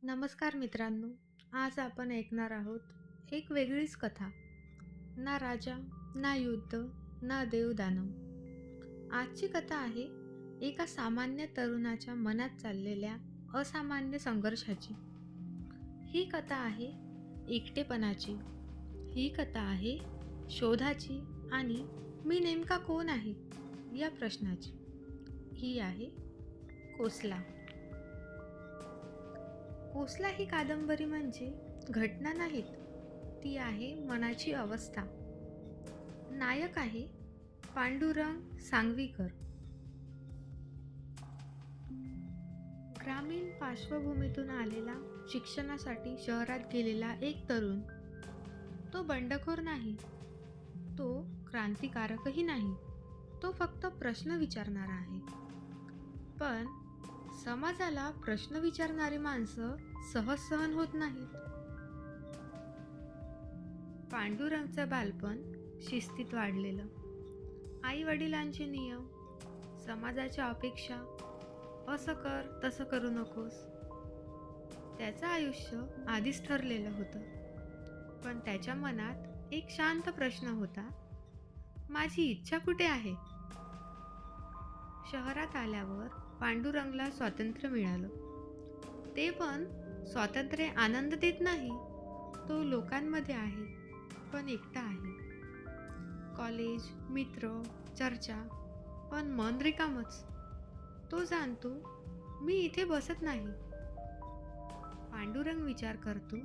नमस्कार मित्रांनो, आज आपण ऐकणार आहोत एक वेगळीच कथा. ना राजा, ना युद्ध, ना देवदानव. आजची कथा आहे एका सामान्य तरुणाच्या मनात चाललेल्या असामान्य संघर्षाची. ही कथा आहे एकटेपणाची. ही कथा आहे शोधाची आणि मी नेमका कोण आहे या प्रश्नाची. ही आहे कोसला. कोसला ही कादंबरी म्हणजे घटना नाहीत, ती आहे मनाची अवस्था. नायक आहे पांडुरंग सांगवीकर. ग्रामीण पार्श्वभूमीतून आलेला, शिक्षणासाठी शहरात गेलेला एक तरुण. तो बंडखोर नाही, तो क्रांतिकारकही नाही, तो फक्त प्रश्न विचारणारा आहे. पण समाजाला प्रश्न विचारणारी माणसं सहज सहन होत नाहीत. पांडुरंगचं बालपण शिस्तीत वाढलेलं. आई वडिलांचे नियम, समाजाच्या अपेक्षा, असं कर तसं करू नकोस. त्याचं आयुष्य आधीच ठरलेलं होतं. पण त्याच्या मनात एक शांत प्रश्न होता, माझी इच्छा कुठे आहे? शहरात आल्यावर पांडुरंगला स्वातंत्र्य मिळालं. ते पण स्वातंत्र्य आनंद देत नाही. तो लोकांमध्ये आहे, पण एकटा आहे. कॉलेज, मित्र, चर्चा, पण मन रिकामच. तो जाणतो, मी इथे बसत नाही. पांडुरंग विचार करतो,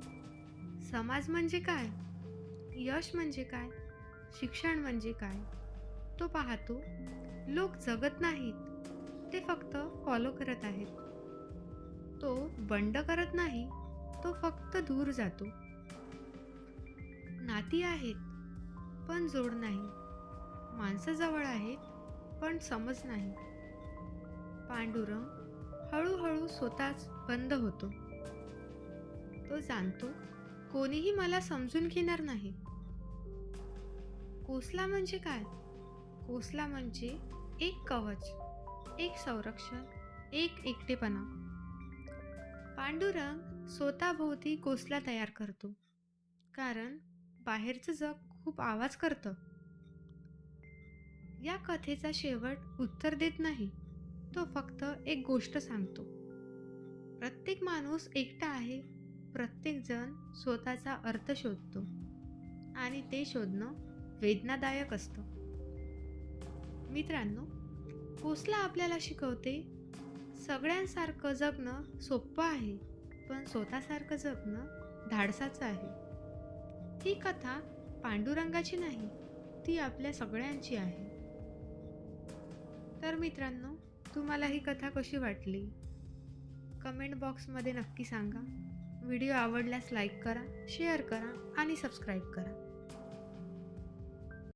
समाज म्हणजे काय? यश म्हणजे काय? शिक्षण म्हणजे काय? तो पाहतो, लोक जगत नाहीत, ते फक्त फॉलो करत आहेत. तो बंड करत नाही, तो फक्त दूर जातो. नाती आहेत, पण जोड नाही. माणसं जवळ आहेत, पण समज नाही. पांडुरंग हळूहळू स्वतःच बंद होतो. तो जाणतो, कोणीही मला समजून घेणार नाही. कोसला म्हणजे काय? कोसला म्हणजे एक कवच, एक संरक्षण, एक एकटेपणा. पांडुरंग स्वतःभोवती कोसला तयार करतो, कारण बाहेरचं जग खूप आवाज करतं. या कथेचा शेवट उत्तर देत नाही, तो फक्त एक गोष्ट सांगतो. प्रत्येक माणूस एकटा आहे, प्रत्येक जण स्वतःचा अर्थ शोधतो, आणि ते शोधणं वेदनादायक असतं. मित्रांनो, कोसला आपल्याला शिकवते, सगळ्यांसारखं जगणं सोपं आहे, पण स्वतःसारखं जगणं धाडसाचं आहे. ही कथा पांडुरंगाची नाही, ती आपल्या सगळ्यांची आहे. तर मित्रांनो, तुम्हाला ही कथा कशी वाटली? कमेंट बॉक्समध्ये नक्की सांगा. व्हिडिओ आवडल्यास लाईक करा, शेअर करा आणि सबस्क्राईब करा.